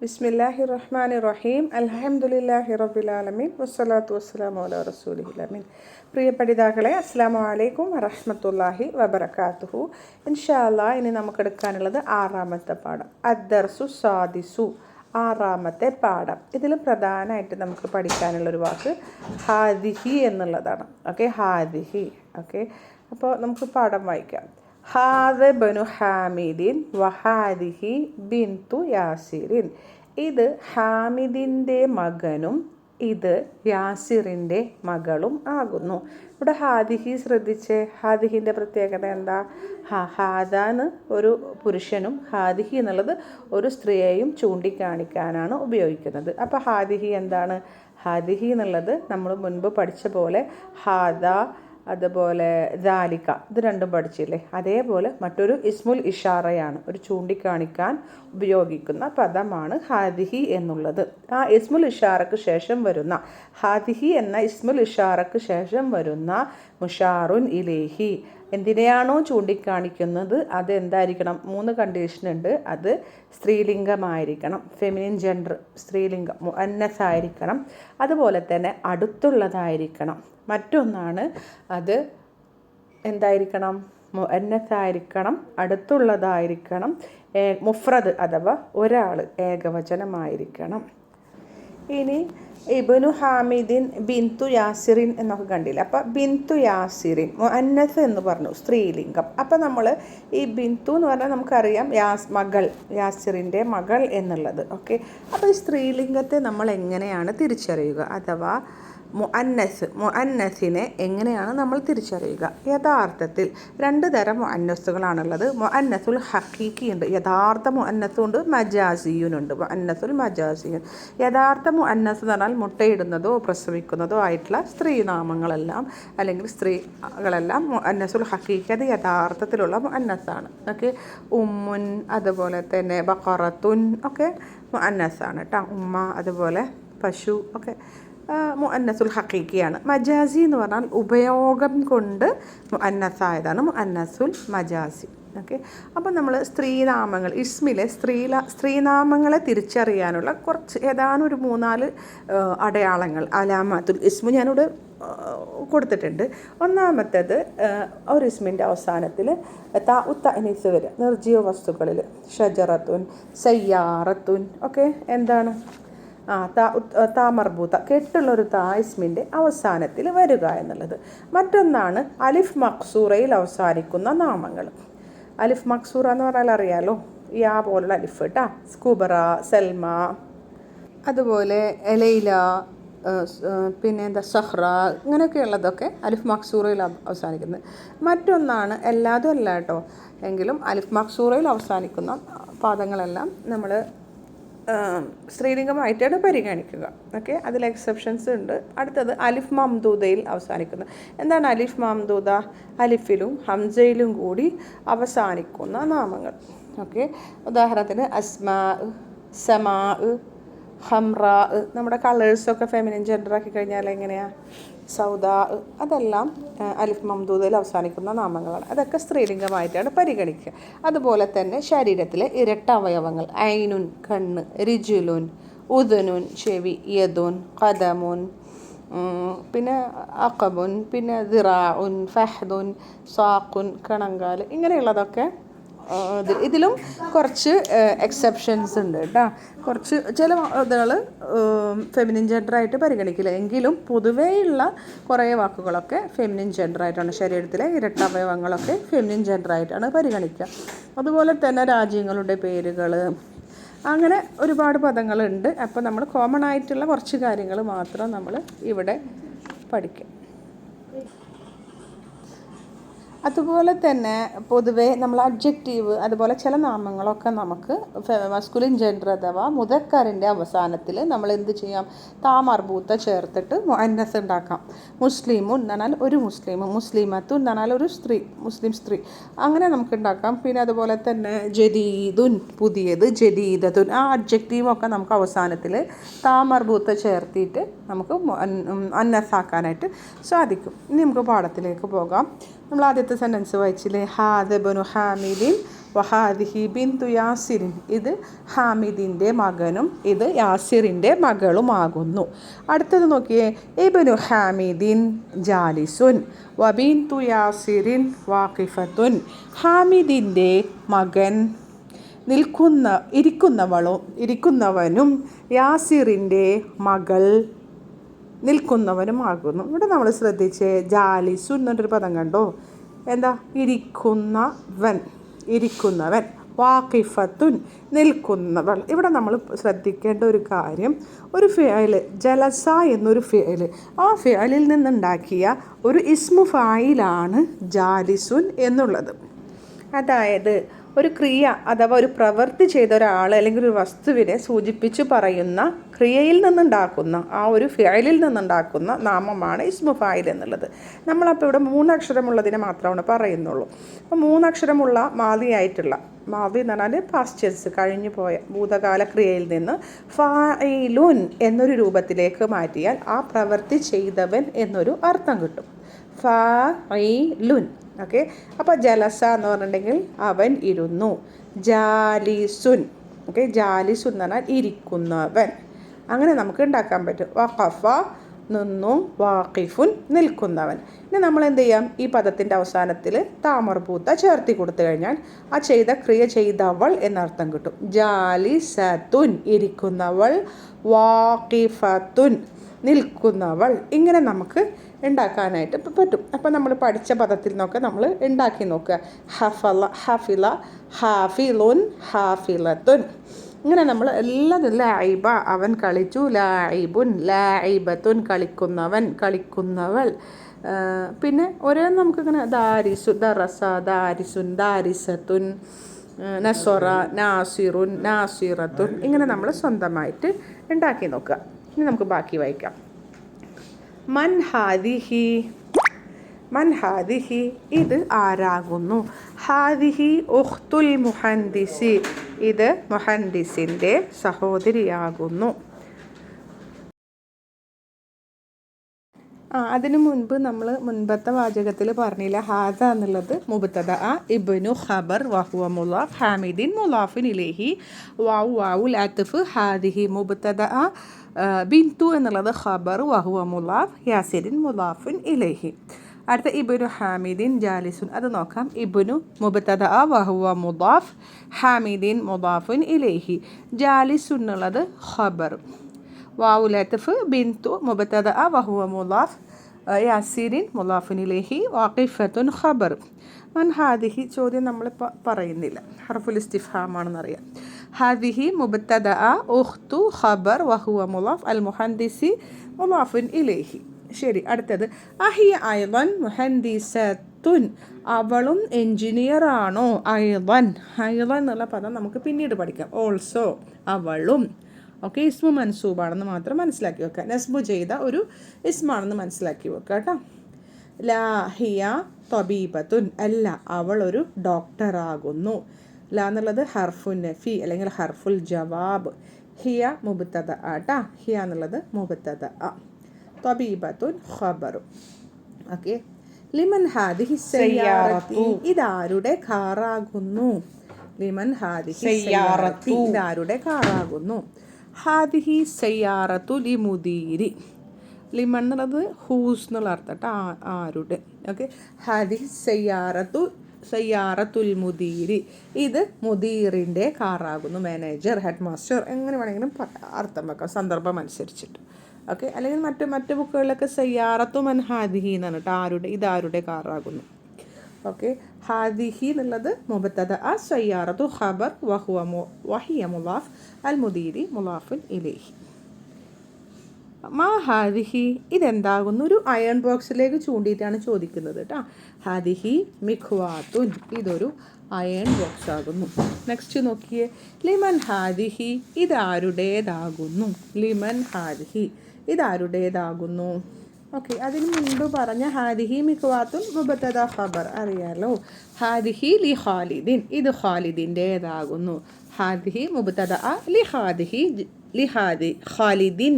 ബിസ്മില്ലാഹിർ റഹ്മാനിർ റഹീം. അൽഹംദുലില്ലാഹി റബ്ബിൽ ആലമീൻ വസ്സലാത്തു വസ്സലാമു അലാ റസൂലിഹിൽ അമീൻ. പ്രിയ പഠിതാക്കളെ, അസ്സലാമു അലൈക്കും വറഹ്മത്തുള്ളാഹി വബറകാതുഹു. ഇൻഷാ അല്ലാഹ് ഇനി നമുക്ക് എടുക്കാനുള്ളത് ആറാമത്തെ പാഠം, അദ്ദർസു സാദിസു, ആറാമത്തെ പാഠം. ഇതിൽ പ്രധാനമായിട്ട് നമുക്ക് പഠിക്കാനുള്ളൊരു വാക്ക് ഹാദിഹി എന്നുള്ളതാണ്. ഓക്കെ, ഹാദിഹി. ഓക്കെ, അപ്പോൾ നമുക്ക് പാഠം വായിക്കാം. ഹാദ ബനു ഹാമിദിൻ വഹാദിഹി ബിന്തു യാസിറിൻ. ഇത് ഹാമിദിൻ്റെ മകനും ഇത് യാസിറിൻ്റെ മകളും ആകുന്നു. ഇവിടെ ഹാദിഹി ശ്രദ്ധിച്ച്, ഹാദിഹിൻ്റെ പ്രത്യേകത എന്താ? ഹാദാന്ന് ഒരു പുരുഷനും ഹാദിഹി എന്നുള്ളത് ഒരു സ്ത്രീയെയും ചൂണ്ടിക്കാണിക്കാനാണ് ഉപയോഗിക്കുന്നത്. അപ്പോൾ ഹാദിഹി എന്താണ്? ഹാദിഹി എന്നുള്ളത് നമ്മൾ മുൻപ് പഠിച്ച പോലെ ഹാദ, അതുപോലെ ദാലിക, ഇത് രണ്ടും പഠിച്ചില്ലേ? അതേപോലെ മറ്റൊരു ഇസ്മുൽ ഇഷാറയാണ്, ഒരു ചൂണ്ടിക്കാണിക്കാൻ ഉപയോഗിക്കുന്ന പദമാണ് ഹാദിഹി എന്നുള്ളത്. ആ ഇസ്മുൽ ഇഷാറക്ക് ശേഷം വരുന്ന, ഹാദിഹി എന്ന ഇസ്മുൽ ഇഷാറക്ക് ശേഷം വരുന്ന മുഷാറുൻ ഇലേഹി, എന്തിനെയാണോ ചൂണ്ടിക്കാണിക്കുന്നത് അത് എന്തായിരിക്കണം? 3 കണ്ടീഷനുണ്ട്. അത് സ്ത്രീലിംഗമായിരിക്കണം, ഫെമിനിൻ ജെൻഡർ, സ്ത്രീലിംഗം, മുഅന്നസായിരിക്കണം. അതുപോലെ തന്നെ അടുത്തുള്ളതായിരിക്കണം. മറ്റൊന്നാണ് അത് എന്തായിരിക്കണം? മുഅന്നസായിരിക്കണം, അടുത്തുള്ളതായിരിക്കണം, മുഫ്രദ് അഥവാ ഒരാൾ, ഏകവചനമായിരിക്കണം. ഇനി ഇബ്നു ഹാമിദിൻ ബിന്തു യാസിറിൻ എന്നൊക്കെ കണ്ടില്ല. അപ്പം ബിന്തു യാസിറിൻ മുഅന്നസ് എന്ന് പറഞ്ഞു, സ്ത്രീലിംഗം. അപ്പം നമ്മൾ ഈ ബിന്തു എന്ന് പറഞ്ഞാൽ നമുക്കറിയാം മകൾ, യാസിറിൻ്റെ മകൾ എന്നുള്ളത്. ഓക്കെ, അപ്പോൾ ഈ സ്ത്രീലിംഗത്തെ നമ്മൾ എങ്ങനെയാണ് തിരിച്ചറിയുക? അഥവാ മുഅന്നസിനെ എങ്ങനെയാണ് നമ്മൾ തിരിച്ചറിയുക? യഥാർത്ഥത്തിൽ 2 തരം മുഅന്നസുകളാണുള്ളത്. മുഅന്നസുൽ ഹഖീഖി ഉണ്ട്, യഥാർത്ഥ മുഅന്നസുണ്ട്, മജാസിയുനുണ്ട്. മുഅന്നസുൽ മജാസിയുൻ, യഥാർത്ഥ മുഅന്നസ് എന്ന് പറഞ്ഞാൽ മുട്ടയിടുന്നതോ പ്രസവിക്കുന്നതോ ആയിട്ടുള്ള സ്ത്രീനാമങ്ങളെല്ലാം അല്ലെങ്കിൽ സ്ത്രീകളെല്ലാം മുഅന്നസുൽ ഹഖീഖി, അത് യഥാർത്ഥത്തിലുള്ള മുഅന്നസാണ്. ഓക്കെ, ഉമ്മുൻ, അതുപോലെ തന്നെ ബഖറത്തുൻ ഒക്കെ മുഅന്നസാണ് കേട്ടോ. ഉമ്മ, അതുപോലെ പശു ഒക്കെ മുഅന്നസുൽ ഹഖീഖിയാണ്. മജാസി എന്ന് പറഞ്ഞാൽ ഉപയോഗം കൊണ്ട് മുഅന്നസായതാണ് മുഅന്നസുൽ മജാസി. ഓക്കെ, അപ്പോൾ നമ്മൾ സ്ത്രീനാമങ്ങൾ, ഇസ്മിലെ സ്ത്രീനാമങ്ങളെ തിരിച്ചറിയാനുള്ള കുറച്ച് ഏതാനും ഒരു 3-4 അടയാളങ്ങൾ, അലാമത്തുൽ ഇസ്മു ഞാനിവിടെ കൊടുത്തിട്ടുണ്ട്. ഒന്നാമത്തേത്, ഒരു ഇസ്മിൻ്റെ അവസാനത്തിൽ താ ഉത്തഅനീസ് വരിക നിർജ്ജീവ വസ്തുക്കളിൽ. ഷജറത്തുൻ, സയ്യാറത്തുൻ ഒക്കെ എന്താണ്? താ മർബൂത്ത, കെട്ടുള്ളൊരു താ ഇസ്മിൻ്റെ അവസാനത്തിൽ വരിക എന്നുള്ളത്. മറ്റൊന്നാണ് അലിഫ് മക്സൂറയിൽ അവസാനിക്കുന്ന നാമങ്ങൾ. അലിഫ് മക്സൂറ എന്ന് പറഞ്ഞാൽ അറിയാലോ, യാ പോലുള്ള അലിഫ് കേട്ടാ. സ്കൂബറ, സൽമ, അതുപോലെ ലൈല, പിന്നെ എന്താ സഹ്റ, ഇങ്ങനെയൊക്കെയുള്ളതൊക്കെ അലിഫ് മക്സൂറയിൽ അവസാനിക്കുന്നത്. മറ്റൊന്നാണ്, എല്ലാതും അല്ല കേട്ടോ, എങ്കിലും അലിഫ് മക്സൂറയിൽ അവസാനിക്കുന്ന പാദങ്ങളെല്ലാം നമ്മൾ സ്ത്രീലിംഗമായിട്ടാണ് പരിഗണിക്കുക. ഓക്കെ, അതിൽ എക്സെപ്ഷൻസ് ഉണ്ട്. അടുത്തത് അലിഫ് മംദൂദയിൽ അവസാനിക്കുന്നത്. എന്താണ് അലിഫ് മംദൂദ? അലിഫിലും ഹംസയിലും കൂടി അവസാനിക്കുന്ന നാമങ്ങൾ. ഓക്കെ, ഉദാഹരണത്തിന് അസ്മാ, സമാ, ഹംറാ. നമ്മുടെ കളേഴ്സൊക്കെ ഫെമിനിൻ ജെൻഡറാക്കി കഴിഞ്ഞാൽ എങ്ങനെയാണ്? സൗദാ, അതെല്ലാം അലിഫ് മംദൂദയിൽ അവസാനിക്കുന്ന നാമങ്ങളാണ്. അതൊക്കെ സ്ത്രീലിംഗമായിട്ടാണ് പരിഗണിക്കുക. അതുപോലെ തന്നെ ശരീരത്തിലെ ഇരട്ട അവയവങ്ങൾ, ഐനുൻ കണ്ണ്, റിജുലുൻ ഉദുനുൻ ചെവി, യദുൻ ഖദമുൻ, പിന്നെ അഖബുൻ, പിന്നെ ദിറാഉൻ, ഫഹ്ദുൻ, സാഖുൻ കണങ്കാൽ, ഇങ്ങനെയുള്ളതൊക്കെ ഇതിലും കുറച്ച് എക്സെപ്ഷൻസ് ഉണ്ട് കേട്ടോ. കുറച്ച് ചില ഇതുകൾ ഫെമിനിൻ ജെൻഡറായിട്ട് പരിഗണിക്കില്ല, എങ്കിലും പൊതുവേയുള്ള കുറേ വാക്കുകളൊക്കെ ഫെമിനിൻ ജെൻഡറായിട്ടാണ്. ശരീരത്തിലെ ഇരട്ട അവയവങ്ങളൊക്കെ ഫെമിനിൻ ജെൻഡറായിട്ടാണ് പരിഗണിക്കുക. അതുപോലെ തന്നെ രാജ്യങ്ങളുടെ പേരുകൾ, അങ്ങനെ ഒരുപാട് പദങ്ങളുണ്ട്. അപ്പോൾ നമ്മൾ കോമൺ ആയിട്ടുള്ള കുറച്ച് കാര്യങ്ങൾ മാത്രം നമ്മൾ ഇവിടെ പഠിക്കും. അതുപോലെ തന്നെ പൊതുവേ നമ്മൾ അഡ്ജക്റ്റീവ്, അതുപോലെ ചില നാമങ്ങളൊക്കെ നമുക്ക് മസ്കുലിൻ ജെൻഡർ അഥവാ മുദക്കറിൻ്റെ അവസാനത്തിൽ നമ്മൾ എന്ത് ചെയ്യാം? താ മർബൂത്ത ചേർത്തിട്ട് മുഅന്നസ് ഉണ്ടാക്കാം. മുസ്ലിമുൻ എന്ന് പറഞ്ഞാൽ ഒരു മുസ്ലിം, മുസ്ലിമത്തുൻ എന്ന് പറഞ്ഞാൽ ഒരു സ്ത്രീ, മുസ്ലിം സ്ത്രീ, അങ്ങനെ നമുക്ക് ഉണ്ടാക്കാം. പിന്നെ അതുപോലെ തന്നെ ജദീദുൻ, പുതിയത്, ജദീദത്തുൻ, ആ അഡ്ജക്റ്റീവൊക്കെ നമുക്ക് അവസാനത്തിൽ താ മർബൂത്ത ചേർത്തിട്ട് നമുക്ക് അന്നസാക്കാനായിട്ട് സാധിക്കും. ഇനി നമുക്ക് പാഠത്തിലേക്ക് പോകാം. നമ്മൾ ആദ്യത്തെ സെൻറ്റൻസ് വായിച്ചില്ലേ? ഹാദ ബനു ഹാമിദിൻ വഹാദിഹി ബിന്തു യാസിറിൻ, ഇത് ഹാമിദിൻ്റെ മകനും ഇത് യാസിറിൻ്റെ മകളുമാകുന്നു. അടുത്തത് നോക്കിയേ, ഇബ്നു ഹാമിദിൻ ജാലിസുൻ വബിന്തു യാസിറിൻ വാഖിഫത്തുൻ. ഹാമിദിൻ്റെ മകൻ ഇരിക്കുന്നവനും യാസിറിൻ്റെ മകൾ നിൽക്കുന്നവനുമാകുന്നു. ഇവിടെ നമ്മൾ ശ്രദ്ധിച്ച് ജാലിസുൻ എന്നൊരു പദം കണ്ടോ, എന്താ? ഇരിക്കുന്നവൻ. വാഖിഫത്തുൻ നിൽക്കുന്നവൾ. ഇവിടെ നമ്മൾ ശ്രദ്ധിക്കേണ്ട ഒരു കാര്യം, ഒരു ഫിഅല് ജലസ എന്നൊരു ഫിഅല്, ആ ഫിഅലിൽ നിന്നുണ്ടാക്കിയ ഒരു ഇസ്മു ഫായിലാണ് ജാലിസുൻ എന്നുള്ളത്. അതായത് ഒരു ക്രിയ അഥവാ ഒരു പ്രവൃത്തി ചെയ്ത ഒരാൾ അല്ലെങ്കിൽ ഒരു വസ്തുവിനെ സൂചിപ്പിച്ച് പറയുന്ന ക്രിയയിൽ നിന്നുണ്ടാക്കുന്ന ആ ഒരു ഫിഅലിൽ നിന്നുണ്ടാക്കുന്ന നാമമാണ് ഇസ്മു ഫായിൽ എന്നുള്ളത്. നമ്മളപ്പോൾ ഇവിടെ 3 അക്ഷരമുള്ളതിനെ മാത്രമാണ് പറയുന്നുള്ളൂ. അപ്പോൾ 3 അക്ഷരമുള്ള മാദി എന്ന് പറഞ്ഞാൽ പാസ്റ്റ് ടെൻസ്, കഴിഞ്ഞു പോയ ഭൂതകാല ക്രിയയിൽ നിന്ന് ഫായിലുൻ എന്നൊരു രൂപത്തിലേക്ക് മാറ്റിയാൽ ആ പ്രവൃത്തി ചെയ്തവൻ എന്നൊരു അർത്ഥം കിട്ടും. ഫായിലുൻ. ഓക്കെ, അപ്പോൾ ജലസ എന്ന് പറഞ്ഞിട്ടുണ്ടെങ്കിൽ അവൻ ഇരുന്നു. ജാലിസുൻ. ഓക്കെ, ജാലിസുൻ എന്ന് പറഞ്ഞാൽ ഇരിക്കുന്നവൻ. അങ്ങനെ നമുക്ക് ഉണ്ടാക്കാൻ പറ്റും. വഖഫ നിന്നു, വാഖിഫുൻ നിൽക്കുന്നവൻ. ഇനി നമ്മൾ എന്ത് ചെയ്യാം, ഈ പദത്തിൻ്റെ അവസാനത്തിൽ താമർബൂത്ത ചേർത്തി കൊടുത്തു കഴിഞ്ഞാൽ ആ ചെയ്ത ക്രിയ ചെയ്തവൾ എന്നർത്ഥം കിട്ടും. ജാലിസത്തുൻ ഇരിക്കുന്നവൾ, വാഖിഫത്തുൻ നിൽക്കുന്നവൾ. ഇങ്ങനെ നമുക്ക് ഉണ്ടാക്കാനായിട്ട് പറ്റും. അപ്പോൾ നമ്മൾ പഠിച്ച പദത്തിൽ നിന്നൊക്കെ നമ്മൾ ഉണ്ടാക്കി നോക്കുക. ഹഫില, ഹാഫിലുൻ, ഹാഫിലത്തുൻ. ഇങ്ങനെ നമ്മൾ എല്ലാതും ലായിബ അവൻ കളിച്ചു, ലായിബുൻ, ലായിബത്തുൻ കളിക്കുന്നവൻ, കളിക്കുന്നവൾ. പിന്നെ ഓരോ നമുക്കിങ്ങനെ ദാരിസു, ദറസ, ദാരിസുൻ, ദാരിസത്തുൻ, നസറ, നാസിറുൻ, നാസിറത്തുൻ. ഇങ്ങനെ നമ്മൾ സ്വന്തമായിട്ട് ഉണ്ടാക്കി നോക്കുക. ഇനി നമുക്ക് ബാക്കി വായിക്കാം. മൻ ഹാദിഹി ഇത് ആരാകുന്നു. ഹാദിഹി ഉഖ്തുൽ മുഹന്ദിസി ഇത് മുഹന്ദിസിൻ്റെ സഹോദരിയാകുന്നു. അതിനു മുൻപ് നമ്മൾ മുൻപത്തെ വാചകത്തിൽ പറഞ്ഞില്ല, ഹാദ എന്നുള്ളത് മുബ്തദ, ഇബ്നു ഖബർ വഹുവ മുലാഫ്, ഹാമിദിൻ മുലാഫിൻ ഇലൈഹി, വാവുൽ അത്ഫ്, ഹാദിഹി മുബ്തദ, ബിന്തു എന്നുള്ളത് ഖബർ വഹുവ മുലാഫ്, യാസിരിൻ മുലാഫിൻ ഇലൈഹി. അടുത്ത ഇബ്നു ഹാമിദിൻ ജാലിസുൻ, അത് നോക്കാം. ഇബ്നു മുബ്തദ വഹുവ മുലാഫ്, ഹാമിദിൻ മുലാഫിൻ ഇലൈഹി, ജാലിസുൻ എന്നുള്ളത് ഖബർ, വാവുൽ അത്ഫ്, ബിന്തു മുബ്തദ വഹുവ മുലാഫ്, യാസിരിൻ മുലാഫിൻ ഇലൈഹി, വാഖിഫത്തുൻ ഖബർ. മൻ ഹാദിഹി ചോദ്യം നമ്മൾ പറയുന്നില്ല, ഹർഫുൽ ഇസ്തിഫ്ഹാമാണെന്നറിയാം. ഹാദിഹി മുബ്തദ, ഉഖ്തു ഖബർ, വഹുവ മുലാഫ്, അൽ മുഹന്ദിസി മുലാഫിൻ ഇലൈഹി. ശരി, അടുത്തത് അഹിയ അയ്ളൻ മുഹന്ദിസത്തുൻ, അവളും എൻജിനീയറാണോ. അയ്ളൻ എന്നുള്ള പദം നമുക്ക് പിന്നീട് പഠിക്കാം. ഓൾസോ അവളും. ഓക്കെ, ഇസ്മു മൻസൂബാണെന്ന് മാത്രം മനസ്സിലാക്കി വെക്കുക. നസ്ബു ചെയ്ത ഒരു ഇസ്മാണെന്ന് മനസ്സിലാക്കി വെക്കുക കേട്ടോ. ലാ ഹിയ തബീബത്തുൻ, അല്ല അവൾ ഒരു ഡോക്ടറാകുന്നു. ലാ എന്നുള്ളത് ഹർഫുൽ നഫി അല്ലെങ്കിൽ ഹർഫുൽ ജവാബ്. ഹിയ മുബ്തദ ആട്ടാ, ഹിയ എന്നുള്ളത് മുബ്തദ, തബീബത്തുൻ ഖബറു. ഓക്കെ, ലിമൻ ഹാദിഹി സയ്യാറത്തി ഇതാരുടെ കാറാകുന്നു. ലിമൻ ഹാദിഹി സയ്യാറത്തി ഇതാരുടെ കാറാകുന്നു. ഹാദിഹി സയ്യാറത്തു ലി മുദീരി, ലിമൺ എന്നുള്ളത് ഹൂസ് എന്നുള്ള അർത്ഥം കേട്ടോ, ആരുടെ. ഓക്കെ, ഹാദിഹി സയ്യാറത്തുൽ മുദീരി ഇത് മുദീറിൻ്റെ കാറാകുന്നു. മാനേജർ, ഹെഡ് മാസ്റ്റർ എങ്ങനെ വേണമെങ്കിലും അർത്ഥം വെക്കാം സന്ദർഭം അനുസരിച്ചിട്ട്. ഓക്കെ, അല്ലെങ്കിൽ മറ്റ് ബുക്കുകളിലൊക്കെ സയ്യാറത്തു മൻ ഹാദിഹി എന്നാണ് കേട്ടോ, ആരുടെ ഇതാരുടെ കാറാകുന്നു. ഓക്കെ, ഹാദിഹി എന്നുള്ളത് മുബ്തദ, സയ്യാറത്തു ഖബർ, വഹിയ മുലാഫ്, അൽ മുദീരി മുലാഫിൻ ഇലൈഹി. മാ ഹാദിഹി ഇതെന്താകുന്നു. ഒരു അയൺ ബോക്സിലേക്ക് ചൂണ്ടിയിട്ടാണ് ചോദിക്കുന്നത് കേട്ടോ. ഹാദിഹി മിഖ്വാത്തുൻ ഇതൊരു അയൺ ബോക്സ് ആകുന്നു. നെക്സ്റ്റ് നോക്കിയേ, ലിമൻ ഹാദിഹി ഇതാരുടേതാകുന്നു. ലിമൻ ഹാദിഹി ഇതാരുടേതാകുന്നു. ഓക്കെ, അതിന് മുൻപ് പറഞ്ഞ ഹാദിഹി മിഖ്വാത്തുൻ മുബ്തദ ഖബർ അറിയാലോ. ഹാദിഹി ലി ഖാലിദിൻ ഇത് ഖാലിദിൻ്റേതാകുന്നു. ഹാദിഹി മുബ്തദ ലിഹാദി ഖാലിദിൻ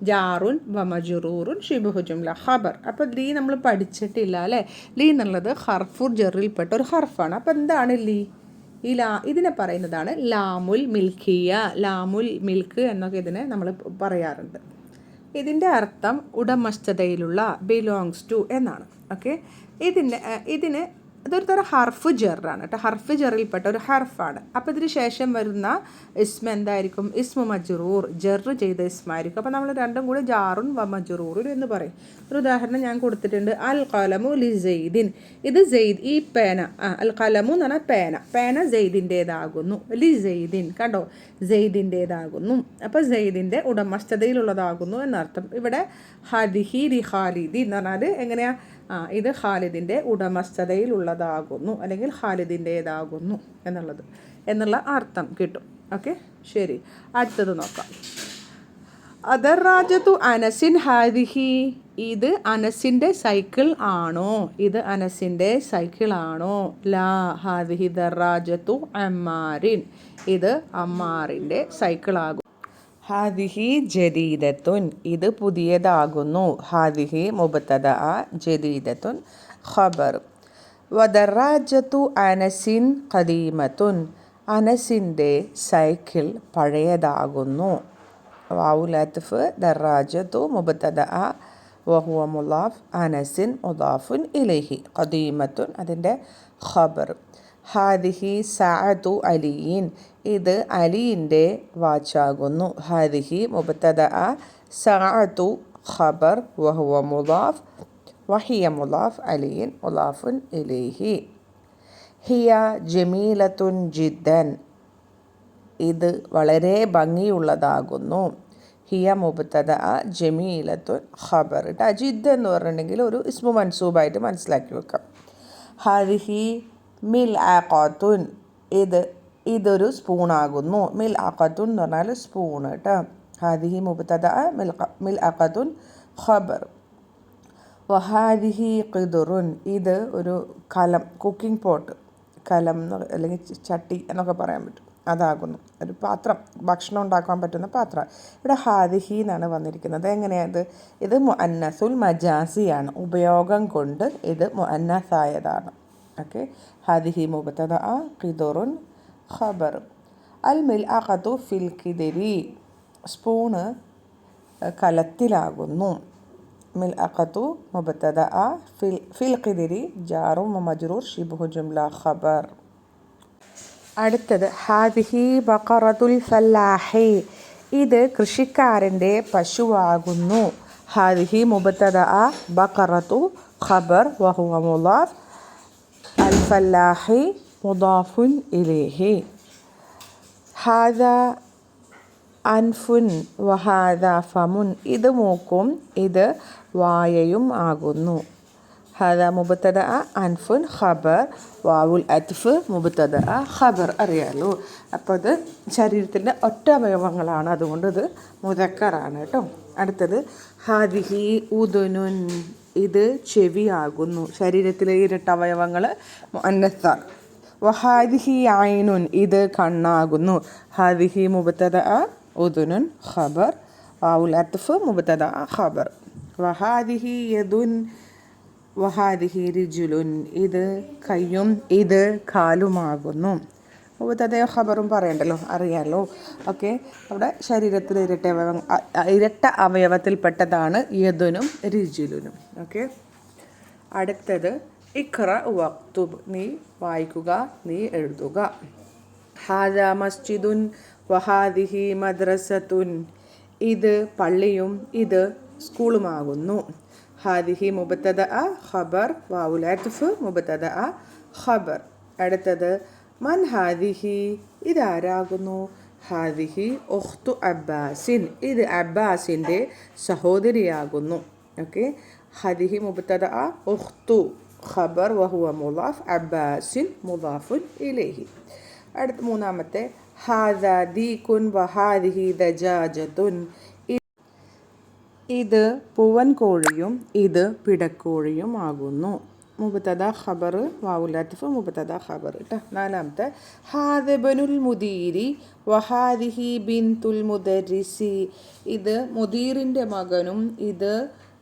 ജാറുൻ വമജറൂറുൻ ഷിബുഹു ജുംല ഖബർ. അപ്പോൾ ലീ നമ്മൾ പഠിച്ചിട്ടില്ല അല്ലേ. ലീ എന്നുള്ളത് ഹർഫുർ ജറിൽപ്പെട്ട ഒരു ഹർഫാണ്. അപ്പോൾ എന്താണ് ലീ? ഈ ഇതിനെ പറയുന്നതാണ് ലാമുൽ മിൽക്കിയ, ലാമുൽ മിൽക്ക് എന്നൊക്കെ ഇതിനെ നമ്മൾ പറയാറുണ്ട്. ഇതിൻ്റെ അർത്ഥം ഉടമസ്ഥതയിലുള്ള, ബിലോങ്സ് ടു എന്നാണ്. ഓക്കെ, ഇതിന് ഇതൊരു തരം ഹർഫ് ജെറാണ് കേട്ടോ. ഹർഫ് ജെറിൽപ്പെട്ട ഒരു ഹർഫാണ്. അപ്പോൾ ഇതിന് ശേഷം വരുന്ന ഇസ്മ എന്തായിരിക്കും? ഇസ്മു മജ്റൂർ, ജെറ് ചെയ്ത ഇസ്മായിരിക്കും. അപ്പോൾ നമ്മൾ രണ്ടും കൂടി ജാറുൻ വ മജ്റൂറുൻ എന്ന് പറയും. ഒരു ഉദാഹരണം ഞാൻ കൊടുത്തിട്ടുണ്ട്. അൽ ഖലമു ലി സെയ്ദിൻ. ഇത് സെയ്ദ്, ഈ പേന, അൽ ഖലമു എന്ന് പറഞ്ഞാൽ പേന സെയ്ദിൻ്റേതാകുന്നു. ലി സെയ്ദിൻ, കണ്ടോ, സെയ്ദിൻ്റേതാകുന്നു. അപ്പോൾ സെയ്ദിൻ്റെ ഉടമസ്ഥതയിലുള്ളതാകുന്നു എന്നർത്ഥം. ഇവിടെ ഹദിഹി ലി ഖാലിദി എന്ന് പറഞ്ഞാൽ എങ്ങനെയാണ്? ഇത് ഖാലിദിൻ്റെ ഉടമസ്ഥതയിലുള്ളതാകുന്നു, അല്ലെങ്കിൽ ഖാലിദിൻ്റേതാകുന്നു എന്നുള്ള അർത്ഥം കിട്ടും. ഓക്കെ, ശരി. അടുത്തത് നോക്കാം. അദറാജത്തു അനസിൻ ഹാദിഹി. ഇത് അനസിൻ്റെ സൈക്കിൾ ആണോ? ഇത് അനസിൻ്റെ സൈക്കിൾ ആണോ? ലാ ഹാദിഹി ദറാജത്തു അമ്മാരിൻ. ഇത് അമ്മാറിൻ്റെ സൈക്കിളാകും. ഹാദിഹി ജദീദത്തുൻ. ഇത് പുതിയതാകുന്നു. ഹാദിഹി മുബ്തദഅ, ജദീദത്തുൻ ഖബർ. വദറാജത്തു അനസിൻ ഖദീമത്തുൻ. അനസിൻ്റെ സൈക്കിൾ പഴയതാകുന്നു. വാവുൽ അത്ഫ്, ദറാജത്തു മുബ്തദഅ വഹുവ മുളാഫ്, അനസിൻ മുളാഫുൻ ഇലൈഹി, ഖദീമത്തുൻ അതിൻ്റെ ഖബർ. ഹാദിഹി സഅതു അലിയിൻ. ഇത് അലിയിൻ്റെ വാച്ചാകുന്നു. ഹാദിഹി മുബ്തദഅ, സഅതു ഖബർ, വഹുവ മുളാഫ്, വഹിയ മുളാഫ്, അലിയിൻ മുളാഫുൻ ഇലൈഹി. ഹിയ ജമീലത്തുൻ ജിദ്ദൻ. ഇത് വളരെ ഭംഗിയുള്ളതാകുന്നു. ഹിയ മുബ്തദഅ, ജമീലത്തുൻ ഖബർ. ജിദ്ദ് എന്ന് പറഞ്ഞിട്ടുണ്ടെങ്കിൽ ഒരു ഇസ്മു മൻസൂബായിട്ട് മനസ്സിലാക്കി വെക്കാം. ഹാദിഹി മിൽ ആഖത്തുൻ. ഇതൊരു സ്പൂണാകുന്നു. മിൽ ആഖത്തുൻ എന്ന് പറഞ്ഞാൽ സ്പൂൺ കേട്ടോ. ഹാദിഹി മുബ്തദഅ, മിൽ ആഖത്തുൻ ഖബർ. വഹാദിഹി ഖിദറുൻ. ഇത് ഒരു കലം, കുക്കിംഗ് പോട്ട്, കലം അല്ലെങ്കിൽ ചട്ടി എന്നൊക്കെ പറയാൻ പറ്റും, അതാകുന്നു. ഒരു പാത്രം, ഭക്ഷണം ഉണ്ടാക്കാൻ പറ്റുന്ന പാത്രം. ഇവിടെ ഹാദിഹി എന്നാണ് വന്നിരിക്കുന്നത്. എങ്ങനെയത്? ഇത് മുഅന്നസുൽ മജാസിയാണ്. ഉപയോഗം കൊണ്ട് ഇത് മുഅന്നസായതാണ്. ഓക്കെ, ഹാദിഹി മുബ്തദഅ, ഖിദറുൻ ഖബർ. അൽ മിൽഅഖതു ഫിൽ ഖിദരി. സ്പൂണ് കലത്തിലാകുന്നു. മിൽഅഖതു മുബ്തദഅ, ഫിൽ ഖിദരി ജാറും മജ്റൂർ, ശിബ്ഹു ജുംല ഖബർ. അടുത്തത് ഹാദിഹി ബഖറത്തുൽ ഫല്ലാഹി. ഇത് കൃഷിക്കാരൻ്റെ പശുവാകുന്നു. ഹാദിഹി മുബ്തദഅ, ബഖറത്തു ഖബർ, വഹുവ മുളാഫ്, അൽ ഫല്ലാഹി മുദാഫുൻ ഇലൈഹി. ഹാദ അൻഫുൻ വഹാദ ഫമുൻ. ഇത് മൂക്കും ഇത് വായയും ആകുന്നു. ഹാദ മുബ്തദഅ, അൻഫുൻ ഖബർ, വാവുൽ അത്ഫ് മുബ്തദഅ ഖബർ. അറിയാലോ. അപ്പോൾ ഇത് ശരീരത്തിൻ്റെ ഒറ്റ അവയവങ്ങളാണ്, അതുകൊണ്ട് ഇത് മുദക്കറാണ് കേട്ടോ. അടുത്തത് ഹാദിഹി ഉദുനുൻ. ഇത് ചെവിയാകുന്നു. ശരീരത്തിലെ ഇരട്ട അവയവങ്ങൾ മുഅന്നസാണ്. വഹാദിഹി ഐനുൻ. ഇത് കണ്ണാകുന്നു. ഹാദിഹി മുബ്തദഅ, ഉദുനുൻ ഖബർ, വാവുൽ അത്ഫ് മുബ്തദഅ ഖബർ. വഹാദിഹി യദുൻ, വഹാദിഹി റിജുലുൻ. ഇത് കയ്യും ഇത് കാലുമാകുന്നു. മുബ്തദഅ ഖബറും പറയണ്ടല്ലോ, അറിയാലോ. ഓക്കെ, അവിടെ ശരീരത്തിൽ ഇരട്ട അവയവത്തിൽപ്പെട്ടതാണ് യദുനും റിജുലുനും. ഓക്കെ, അടുത്തത് ഇഖ്റ വക്തുബ്. നീ വായിക്കുക, നീ എഴുതുക. ഹാദ മസ്ജിദുൻ വഹാദിഹി മദ്രസത്തുൻ. ഇത് പള്ളിയും ഇത് സ്കൂളുമാകുന്നു. ഹാദിഹി മുബ്തദഅ ഖബർ, വാവുൽ അത്ഫ് മുബ്തദഅ ഖബർ. അടുത്തത് മൻ ഹാദിഹി. ഇതാരാകുന്നു? ഹാദിഹി ഉഖ്തു അബ്ബാസിൻ. ഇത് അബ്ബാസിൻ്റെ സഹോദരിയാകുന്നു. ഓക്കെ, ഹാദിഹി മുബ്തദഅ, ഉഖ്തു ഖബർ, വഹുവ മുളാഫ്, അബ്ബാസിൻ മുളാഫുൻ ഇലൈഹി. അടുത്ത മൂന്നാമത്തെ ഹാദ ദീകുൻ വഹാദിഹി ദജാജത്തുൻ. ഇത് പൂവൻ കോഴിയും ഇത് പിടക്കോഴിയും ആകുന്നു. മുബ്തദഅ ഖബർ, വാവുൽ അത്ഫ് മുബ്തദഅ ഖബർ കേട്ടോ. നാലാമത്തെ ഹാദ ബനുൽ മുദീരി വഹാദിഹി ബിൻതുൽ മുദരിസി. ഇത് മുദീറിൻ്റെ മകനും ഇത്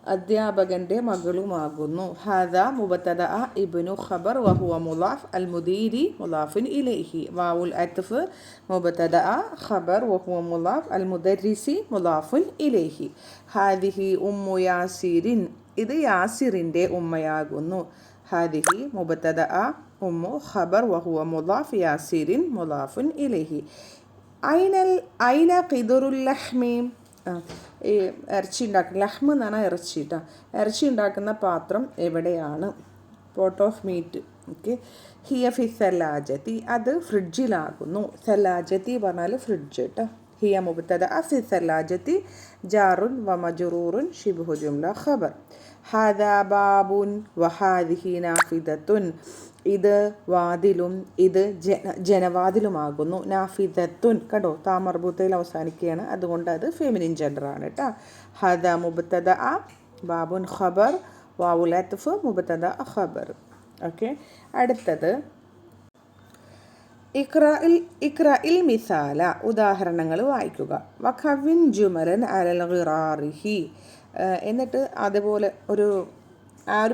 അധ്യാപകൻ്റെ മകളുമാകുന്നു. ഹാദ മുബത്തദ ഇബ്നു ഖബർ വഹുവ മുലാഫ് അൽ മുദീരി മുലാഫിൻ ഇലൈഹി. വാവുൽ അത്ഫ് മുബത്തദ ഖബർ വഹുവ മുലാഫ് അൽ മുദരിസി മുലാഫിൻ ഇലൈഹി. ഹാദിഹി ഉമ്മു യാസിരിൻ, ഇത് യാസിറിൻ്റെ ഉമ്മയാകുന്നു. ഹാദിഹി മുബത്തദ ഉമ്മു ഖബർ വഹുവ മുലാഫ് യാസിരിൻ മുലാഫിൻ ഇലൈഹി. ഐന ഖിദറുൽ ലഹ്മി, ഈ ഇറച്ചി ഉണ്ടാക്കുന്ന ലഹ്മ എന്ന് പറഞ്ഞാൽ ഇറച്ചി കേട്ടോ. ഇറച്ചി ഉണ്ടാക്കുന്ന പാത്രം എവിടെയാണ്? Pot of meet. ഓക്കെ. ഹിയ ഫി സലാജത്തി, അത് ഫ്രിഡ്ജിലാകുന്നു. സലാജത്തി പറഞ്ഞാൽ ഫ്രിഡ്ജ് കേട്ടോ. ഹിയ മുബ്തദ ഫി സലാജത്തി ജാറുൻ വ മജ്റൂറുൻ ശിബ്ഹു ജുംല ഖബർ. ഹാദാ ബാബുൻ വഹാദിഹി നാഫിദത്തുൻ, ഇത് വാതിലും ഇത് ജനവാതിലുമാകുന്നു. നാഫിദത്തുൻ കണ്ടോ, താമർബൂത്തയിൽ അവസാനിക്കുകയാണ്, അതുകൊണ്ട് അത് ഫെമിനിൻ ജെൻഡറാണ് കേട്ടോ. ഹദ മുബ്തദ ബാബുൻ ഖബർ വാവുൽ അത്ഫ് മുബ്തദ ഖബർ. ഓക്കെ. അടുത്തത് ഇഖ്റഇൽ മിസാല, ഉദാഹരണങ്ങൾ വായിക്കുക. വഖവിൻ ജുമലൻ അലൽ ഖിറാറിഹി, എന്നിട്ട് അതുപോലെ ഒരു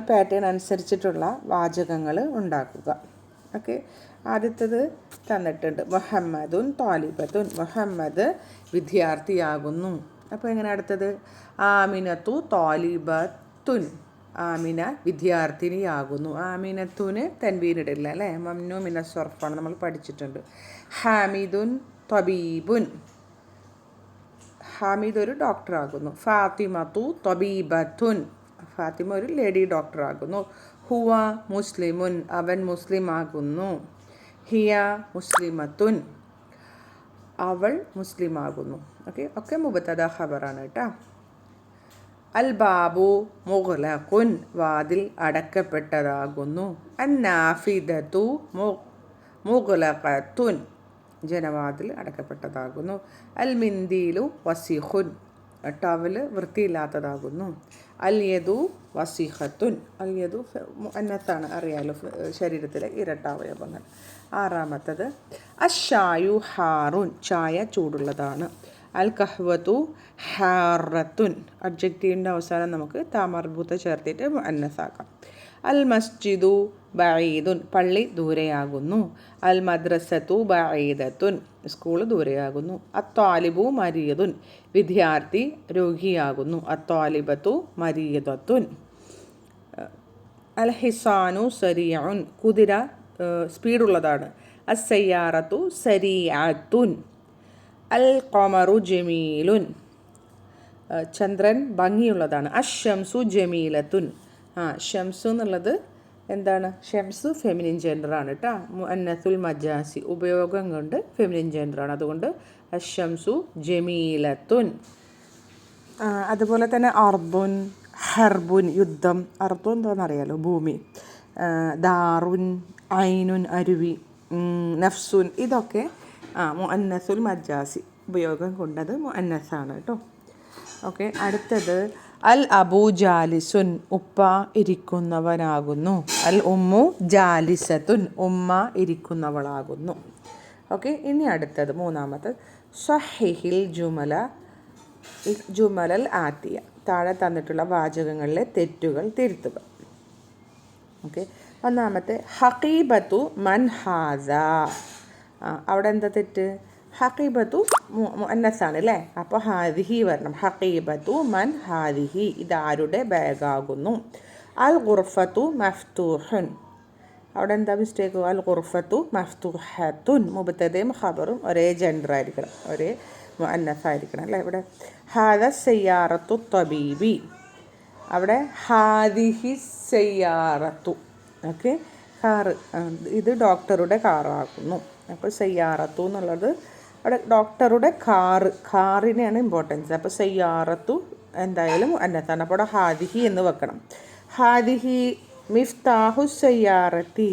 പാറ്റേൺ അനുസരിച്ചിട്ടുള്ള വാചകങ്ങൾ ഉണ്ടാക്കുക. ഓക്കെ. ആദ്യത്തത് തന്നിട്ടുണ്ട്. മുഹമ്മദുൻ താലിബത്തുൻ, മുഹമ്മദ് വിദ്യാർത്ഥിയാകുന്നു. അപ്പോൾ എങ്ങനെ അടുത്തത്? ആമിനത്തു താലിബത്തുൻ, ആമിന വിദ്യാർത്ഥിനിയാകുന്നു. ആമിനത്തുന് തൻവീനിടില്ല അല്ലേ, മംനു മിന സർഫാണ്, നമ്മൾ പഠിച്ചിട്ടുണ്ട്. ഹാമിദുൻ തബീബുൻ, ഹാമിദ് ഒരു ഡോക്ടറാകുന്നു. ഫാത്തിമത്തു തബീബത്തുൻ, ഫാത്തിമ ഒരു ലേഡി ഡോക്ടറാകുന്നു. ഹുവ മുസ്ലിമുൻ, അവൻ മുസ്ലിമാകുന്നു. ഹിയ മുസ്ലിമത്തുൻ, അവൾ മുസ്ലിമാകുന്നു. ഓക്കെ. ഒക്കെ മുബത്തദ ഖബറാണ് കേട്ടോ. അൽ ബാബു മുഗ്ലഖുൻ, വാതിൽ അടക്കപ്പെട്ടതാകുന്നു. അന്നാഫിദത്തു മുഗ്ലഖത്തുൻ, ജനവാതിൽ അടക്കപ്പെട്ടതാകുന്നു. അൽ മിന്ദീലു വസീഖുൻ, ടവല് വൃത്തിയില്ലാത്തതാകുന്നു. അൽ യദു വസീഖത്തുൻ, അൽ യദു മുഅന്നത്താണ്, അറിയാലോ, ശരീരത്തിലെ ഇരട്ടാവയവങ്ങൾ. ആറാമത്തത് അഷായു ഹാറുൻ, ചായ ചൂടുള്ളതാണ്. അൽ കഹ്വത്തു ഹാറത്തുൻ, അഡ്ജക്റ്റീവിൻ്റെ അവസാനം നമുക്ക് താമർബൂത്ത ചേർത്തിട്ട് മുഅന്നസാക്കാം. അൽ മസ്ജിദു ബഈദുൻ, പള്ളി ദൂരെയാകുന്നു. അൽ മദ്രസത്തു ബഈദത്തുൻ, സ്കൂൾ ദൂരെയാകുന്നു. അത്താലിബു മരീദുൻ, വിദ്യാർത്ഥി രോഗിയാകുന്നു. അത്താലിബത്തു മരീദത്തുൻ. അൽ ഹിസാനു സരീഉൻ, കുതിര സ്പീഡുള്ളതാണ്. അസ്സയ്യാറത്തു സരീഅത്തുൻ. അൽ ഖമറു ജമീലുൻ, ചന്ദ്രൻ ഭംഗിയുള്ളതാണ്. അഷംസു ജമീലത്തുൻ, ഷംസു എന്നുള്ളത് എന്താണ്? ഷംസു ഫെമിനിൻ ജെൻഡറാണ് കേട്ടോ. മുഅന്നസുൽ മജാസി, ഉപയോഗം കൊണ്ട് ഫെമിനിൻ ജെൻഡറാണ്, അതുകൊണ്ട് അഷംസു ജമീലത്തുൻ. അതുപോലെ തന്നെ അർദുൻ ഹർബുൻ, യുദ്ധം. അർദു എന്താണെന്നറിയാലോ, ഭൂമി. ദാറുൻ ഐനുൻ, അരുവി. നഫ്സുൻ, ഇതൊക്കെ മുഅന്നസുൽ മജാസി, ഉപയോഗം കൊണ്ടത് മുഅന്നസാണ് കേട്ടോ. ഓക്കെ. അടുത്തത് അൽ അബു ജാലിസുൻ, ഉപ്പ ഇരിക്കുന്നവനാകുന്നു. അൽ ഉമ്മു ജാലിസത്തുൻ, ഉമ്മ ഇരിക്കുന്നവളാകുന്നു. ഓക്കെ. ഇനി അടുത്തത് മൂന്നാമത്തത് സഹിഹിൽ ജുമലൽ ആത്തിയ, താഴെ തന്നിട്ടുള്ള വാചകങ്ങളിലെ തെറ്റുകൾ തിരുത്തുക. ഓക്കെ. ഒന്നാമത്തെ ഹഖീബത്തു മൻ ഹാദ, അവിടെ എന്താ തെറ്റ്? ഹഖീബത്തു മുഅന്നസാണ് അല്ലേ, അപ്പോൾ ഹാദിഹി വരണം. ഹഖീബത്തു മൻ ഹാദിഹി, ഇതാരുടെ ബാഗാകുന്നു. അൽ ഖുർഫത്തു മഫ്തൂഹുൻ, അവിടെ എന്താ മിസ്റ്റേക്ക്? അൽ ഖുർഫത്തു മഫ്തൂഹത്തുൻ, മുബ്തദയും ഖബറും ഒരേ ജെൻഡർ ആയിരിക്കണം, ഒരേ മുഅന്നസായിരിക്കണം അല്ലേ. ഇവിടെ ഹാദ സയ്യാറത്തു തബീബി, അവിടെ ഹാദിഹി സയ്യാറത്തു. ഓക്കെ. കാറ്, ഇത് ഡോക്ടറുടെ കാറാകുന്നു. അപ്പോൾ സയ്യാറത്തു എന്നുള്ളത് അവിടെ ഡോക്ടറുടെ കാറിനെയാണ് ഇമ്പോർട്ടൻസ്. അപ്പോൾ സയ്യാറത്തു എന്തായാലും അന്നത്താണ്, അപ്പോൾ അവിടെ ഹാദിഹി എന്ന് വെക്കണം. ഹാദിഹി മിഫ്താഹു സയ്യാറത്തി,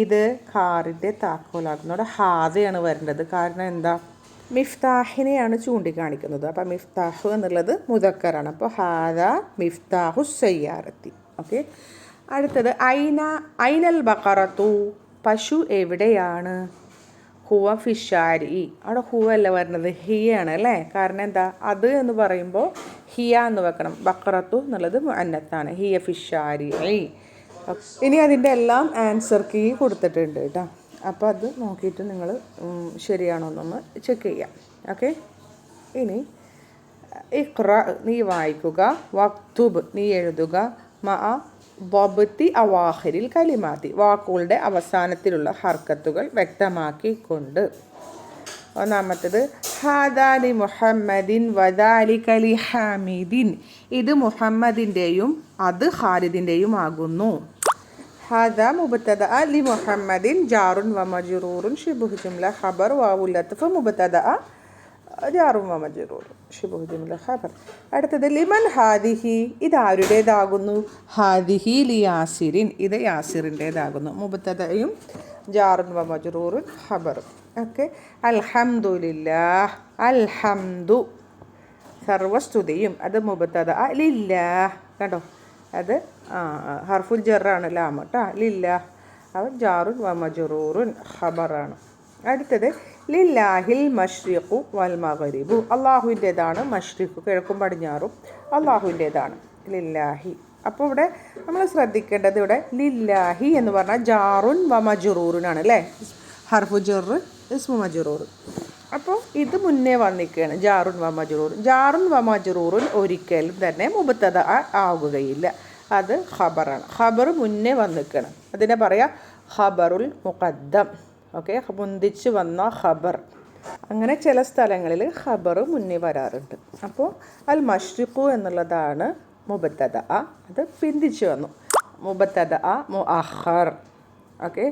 ഇത് കാറിൻ്റെ താക്കോലാകുന്നു. അവിടെ ഹാദയാണ് വരേണ്ടത്, കാരണം എന്താ? മിഫ്താഹിനെയാണ് ചൂണ്ടിക്കാണിക്കുന്നത്. അപ്പോൾ മിഫ്താഹു എന്നുള്ളത് മുദക്കറാണ്, അപ്പോൾ ഹാദ മിഫ്താഹു സയ്യാറത്തി. ഓക്കെ. അടുത്തത് ഐനൽ ബഖറത്തു, പശു എവിടെയാണ്? ഹുവ ഫിഷാരി, അവിടെ ഹുവ അല്ല വരുന്നത്, ഹിയാണ് അല്ലേ. കാരണം എന്താ? അത് എന്ന് പറയുമ്പോൾ ഹിയ എന്ന് വെക്കണം. ബക്കറത്തു എന്നുള്ളത് മുഅന്നത്താണ്. ഹിയ ഫിഷാരിഇ. ഇനി അതിൻ്റെ എല്ലാം ആൻസർ കീ കൊടുത്തിട്ടുണ്ട് കേട്ടോ. അപ്പോൾ അത് നോക്കിയിട്ട് നിങ്ങൾ ശരിയാണോ എന്നൊന്ന് ചെക്ക് ചെയ്യാം. ഓക്കെ. ഇനി ഇഖ്റ നീ വായിക്കുക, വക്തുബ് നീ എഴുതുക, മഅ ളബ്തി അവാഖിരിൽ കലിമാത്തി വാക്കുകളുടെ അവസാനത്തിലുള്ള ഹർക്കത്തുകൾ വ്യക്തമാക്കിക്കൊണ്ട്. ഒന്നാമത്തത് ഹാദാലി മുഹമ്മദിൻ വദാലിക ലി ഹാമിദിൻ. ഇത് മുഹമ്മദിൻ്റെയും അത് ഖാലിദിൻ്റെയും ആകുന്നു. ഹാദാ മുബ്തദഅ ലി മുഹമ്മദിൻ ജാറുൻ വ മജ്റൂറുൻ ശിബ്ഹു ജുംല ഖബർ വാവുൽ അത്ഫ് മുബ്തദഅ ജാറുൻ വ മജ്റൂർ ശിബ്ഹു ജുംല ഖബർ. അടുത്തത് ലിമൻ ഹാദിഹി. ഇത് ആരുടേതാകുന്നു? ഹാദിഹി ലി യാസിരിൻ. ഇത് യാസിറിൻ്റേതാകുന്നു. മുബ്തദയും ജാറുൻ വ മജ്റൂറുൻ ഖബർ. ഓക്കെ. അൽഹംദുലില്ലാഹ്. അൽഹംദു സർവസ്തുതിയും. അത് മുബ്തദഅ ലില്ലാഹ്. കണ്ടോ, അത് ഹർഫുൽ ജറാണ് ലാം കേട്ടോ. ലില്ലാഹ് അവൻ ജാറുൻ വ മജ്റൂറുൻ ഖബറാണ്. അടുത്തത് ലില്ലാഹിൽ മഷ്രിഖു വൽ മഗ്രിബു. അള്ളാഹുവിൻ്റേതാണ് മഷ്രിഖ്, കിഴക്കും പടിഞ്ഞാറും അള്ളാഹുവിൻ്റേതാണ്. ലില്ലാഹി. അപ്പോൾ ഇവിടെ നമ്മൾ ശ്രദ്ധിക്കേണ്ടത്, ഇവിടെ ലില്ലാഹി എന്ന് പറഞ്ഞാൽ ജാറുൻ വ മജ്റൂറിനാണ് അല്ലേ. ഹർഫു ജറ് ഇസ്മു മജ്റൂർ. അപ്പോൾ ഇത് മുന്നേ വന്നിക്കുകയാണ്, ജാറുൻ വ മജ്റൂർ. ജാറുൻ വ മജ്റൂറുൻ ഒരിക്കലും തന്നെ മുബ്തദ ആവുകയില്ല, അത് ഖബറാണ്. ഖബർ മുന്നേ വന്നിക്കണം, അതിനെ പറയാം ഖബറുൽ മുഖദ്ദം. ഓക്കെ, മുന്തിച്ച് വന്ന ഖബർ. അങ്ങനെ ചില സ്ഥലങ്ങളിൽ ഖബർ മുന്നേ വരാറുണ്ട്. അപ്പോൾ അൽ മഷ്രിഖു എന്നുള്ളതാണ് മുബ്തദ, അത് പിന്തിച്ച് വന്നു. മുബ്തദ മുഅഖർ. ഓക്കെ.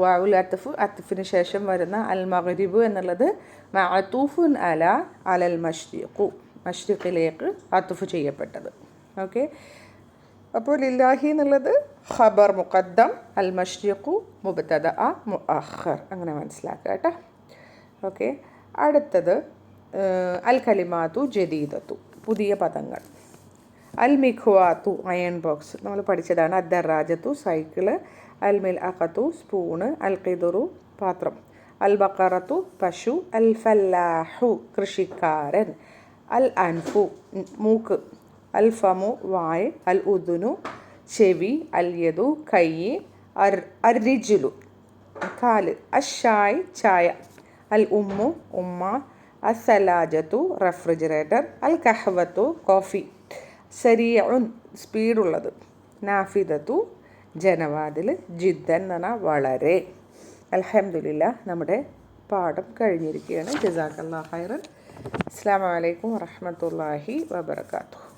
വാവുൽ അത്ഫ്, അത്ഫിന് ശേഷം വരുന്ന അൽ മഗ്രിബു എന്നുള്ളത് മഅതൂഫുൻ അലൽ മഷ്രിഖു, മഷ്രിഖിലേക്ക് അത്ഫ് ചെയ്യപ്പെട്ടത്. ഓക്കെ. അപ്പോൾ ലില്ലാഹി എന്നുള്ളത് ഖബർ മുഖദ്ദം, അൽ മഷ്രിഖു മുബ്തദ മുഅഖർ. അങ്ങനെ മനസ്സിലാക്കുക കേട്ടോ. ഓക്കെ. അടുത്തത് അൽ കലിമാത്തു ജദീദത്തു, പുതിയ പദങ്ങൾ. അൽ മിഖ്വാത്തു അയൺ ബോക്സ്, നമ്മൾ പഠിച്ചതാണ്. അദ്ദറാജത്തു സൈക്കിള്, അൽ മിൽഅഖത്തു സ്പൂണ്, അൽ ഖിദുറു പാത്രം, അൽ ബഖറത്തു പശു, അൽ ഫല്ലാഹു കൃഷിക്കാരൻ, അൽ അൻഫു മൂക്ക്, അൽ ഫമു വായ്, അൽ ഉദുനു ചെവി, അൽ യദു കൈ, അർരിജുലു കാല്, അഷായ് ചായ, അൽ ഉമ്മു ഉമ്മ, അസലാജത്തു റെഫ്രിജറേറ്റർ, അൽ കഹ്വത്തു കോഫി, സരിയുൻ സ്പീഡുള്ളത്, നാഫിദത്തു ജനവാതിൽ, ജിദ്ദൻ എന്ന് പറഞ്ഞാൽ വളരെ. അൽഹംദുലില്ലാ, നമ്മുടെ പാഠം കഴിഞ്ഞിരിക്കുകയാണ്. ജസാക്കല്ലാഹു ഖൈറൻ. അസ്സലാമു അലൈക്കും വറഹ്മത്തുള്ളാഹി വബറകാതുഹു.